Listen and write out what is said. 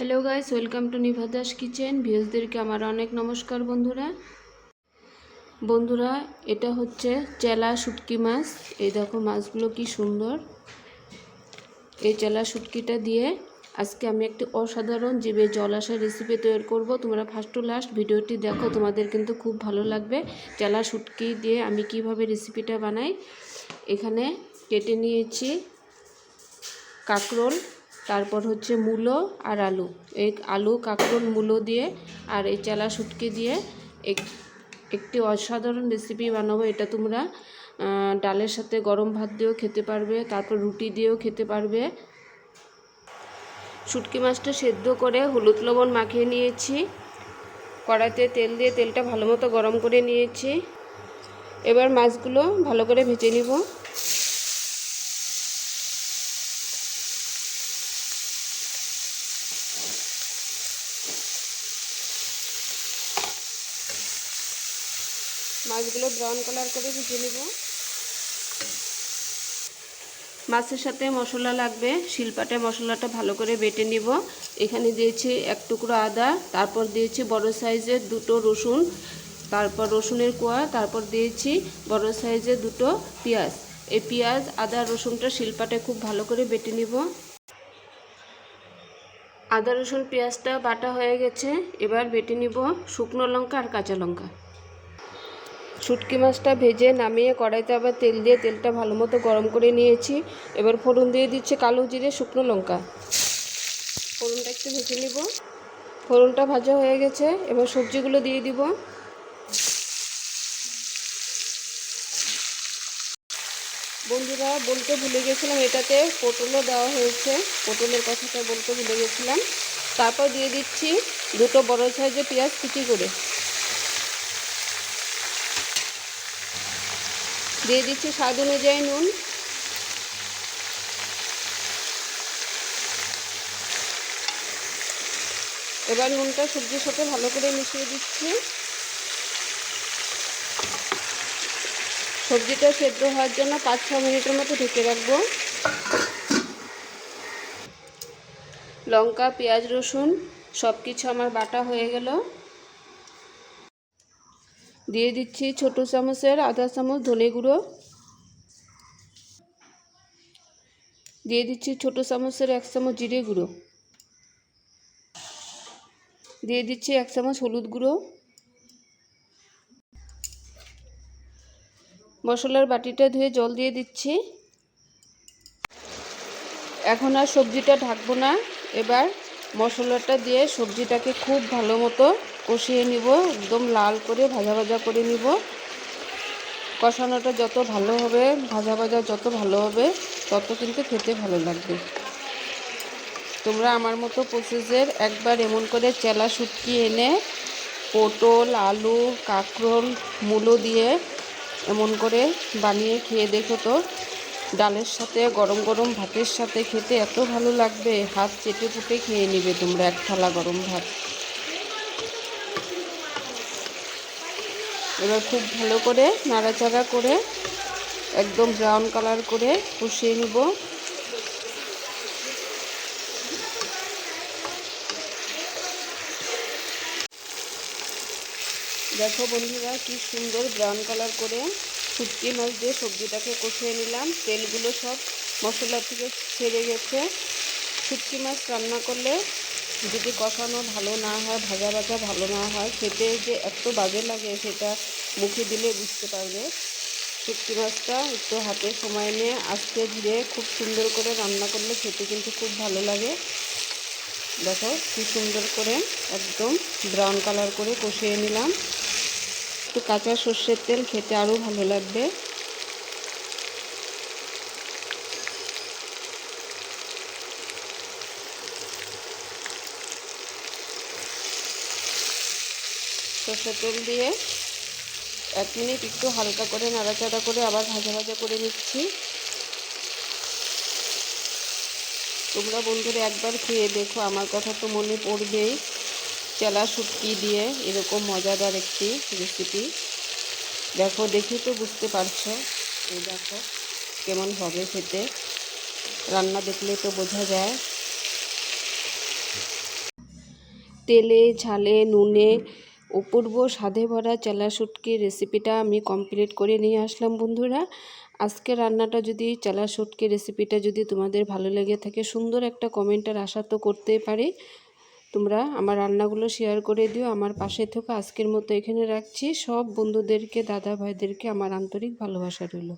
Hello guys, welcome to Niva Das kitchen. ভিউজদেরকে আমার অনেক নমস্কার। বন্ধুরা এটা হচ্ছে চেলা শুটকি মাছ। এই দেখো মাছগুলো কি সুন্দর। এই চেলা শুটকিটা দিয়ে আজকে আমি একটি অসাধারণ জিভে জল আসা রেসিপি তৈরি করব। তোমরা ফার্স্ট টু লাস্ট ভিডিওটি দেখো, তোমাদের কিন্তু খুব ভালো লাগবে। চেলা শুটকি দিয়ে আমি কিভাবে রেসিপিটা বানাই। এখানে কেটে নিয়েছি কাঁকরোল, তারপর হচ্ছে মূলো আর আলু। এই আলু, কাঁকরোল, মূলো দিয়ে আর এই চেলা শুটকি দিয়ে একটি অসাধারণ রেসিপি বানাবো। এটা তোমরা ডালের সাথে গরম ভাত দিয়েও খেতে পারবে, তারপর রুটি দিয়েও খেতে পারবে। শুটকি মাছটা সেদ্ধ করে হলুদ লবণ মাখিয়ে নিয়েছি। কড়াইতে তেল দিয়ে তেলটা ভালো মতো গরম করে নিয়েছি। এবার মাছগুলো ভালো করে ভেজে নিব। মাছগুলো ব্রাউন কালার করে ভেজে নেব। মাছের সাথে মশলা লাগবে, শিলপাটে মশলাটা ভালো করে বেটে নিব। এখানে দিয়েছি এক টুকরো আদা, তারপর দিয়েছি বড় সাইজের দুটো রসুন, তারপর রসুনের কোয়া, তারপর দিয়েছি বড় সাইজের দুটো পেঁয়াজ। এই পেঁয়াজ, আদা, রসুনটা শিলপাটে খুব ভালো করে বেটে নিব। আদা, রসুন, পেঁয়াজটা বাটা হয়ে গেছে। এবার বেটে নিব শুকনো লঙ্কা আর কাঁচা লঙ্কা। শুটকি মাছটা ভেজে নামিয়ে কড়াইতে আবার তেল দিয়ে তেলটা ভালো মতো গরম করে নিয়েছি। এবার ফোড়ন দিয়ে দিচ্ছে কালো জিরে, শুকনো লঙ্কা। ফোড়নটা একটু ভেজে নিব। ফোড়নটা ভাজা হয়ে গেছে, এবার সবজিগুলো দিয়ে দিব। বন্ধুরা বলতে ভুলে গেছিলাম, এটাতে পটলও দেওয়া হয়েছে। পটলের কথাটা বলতে ভুলে গেছিলাম। তারপর দিয়ে দিচ্ছি দুটো বড় সাইজের পেঁয়াজ কুচি করে। দিয়ে দিচ্ছি স্বাদ অনুযায়ী নুন। এবার নুনটা সবজির সাথে ভালো করে মিশিয়ে দিচ্ছি। সবজিটা সেদ্ধ হওয়ার জন্য 5-6 মিনিটের মতো ঢেকে রাখবো। লঙ্কা, পেঁয়াজ, রসুন সব কিছু আমার বাটা হয়ে গেল। দিয়ে দিচ্ছি ছোটো চামচের আধা চামচ ধনে গুঁড়ো। দিয়ে দিচ্ছি ছোটো চামচের 1 চামচ জিরে গুঁড়ো। দিয়ে দিচ্ছি 1 চামচ হলুদ গুঁড়ো। মশলার বাটিটা ধুয়ে জল দিয়ে দিচ্ছি। এখন আর সবজিটা ঢাকবো না। এবার মশলাটা দিয়ে সবজিটাকে খুব ভালো মতো কষিয়ে নিব, একদম লাল করে ভাজা ভাজা করে নিব। কষানোটা যত ভালো হবে, ভাজা ভাজা যত ভালো হবে, তত কিন্তু খেতে ভালো লাগবে। তোমরা আমার মতো প্রসেসের একবার এমন করে চেলা শুটকি এনে পটল, আলু, কাঁকরোল, মূলো দিয়ে এমন করে বানিয়ে খেয়ে দেখো তো। ডালের সাথে গরম গরম ভাতের সাথে খেতে এত ভালো লাগবে, হাত চেটে পুটে খেয়ে নেবে তোমরা এক থালা গরম ভাত। এবার খুব ভালো করে নাড়াচাড়া করে একদম ব্রাউন কালার করে কষিয়ে নিব। দেখো বন্ধুরা কি সুন্দর ব্রাউন কালার করে শুটকি মাছ দিয়ে সবজিটাকে কষিয়ে নিলাম। তেলগুলো সব মশলা থেকে ছেড়ে গেছে। শুটকি মাছ রান্না করলে যদি কষানো ভালো না হয়, ভাজা ভাজা ভালো না হয়, খেতে যে এত বাজে লাগে সেটা মুখে দিলে বুঝতে পারবে। শুটকি মাছটা একটু হাতে সময় নিয়ে আস্তে ধীরে খুব সুন্দর করে রান্না করলে খেতে কিন্তু খুব ভালো লাগে। দেখো কি সুন্দর করে একদম ব্রাউন কালার করে কষিয়ে নিলাম। একটু কাঁচা সর্ষের তেল খেতে আরও ভালো লাগবে। সর্ষের তেল দিয়ে 1 মিনিট একটু হালকা করে নাড়াচাড়া করে আবার ভাজা ভাজা করে নিচ্ছি। তোমরা বন্ধুরা একবার খেয়ে দেখো, আমার কথা তো মনে পড়বেই। চেলা শুটকি দিয়ে এরকম মজাদার একটি রেসিপি। দেখো, দেখে তো বুঝতে পারছো। এই দেখো কেমন হবে খেতে, রান্না দেখলে তো বোঝা যায়। তেলে ঝালে নুনে অপূর্ব স্বাদে ভরা চেলা শুটকির রেসিপিটা আমি কমপ্লিট করে নিয়ে আসলাম বন্ধুরা। আজকে রান্নাটা যদি চেলা শুটকির রেসিপিটা যদি তোমাদের ভালো লেগে থাকে, সুন্দর একটা কমেন্টের আশা তো করতেই পারি। তোমরা আমার রান্নাগুলো শেয়ার করে দিও, আমার পাশে থেকে। আজকের মতো এখানে রাখছি। সব বন্ধুদেরকে, দাদা ভাইদেরকে আমার আন্তরিক ভালোবাসা রইল।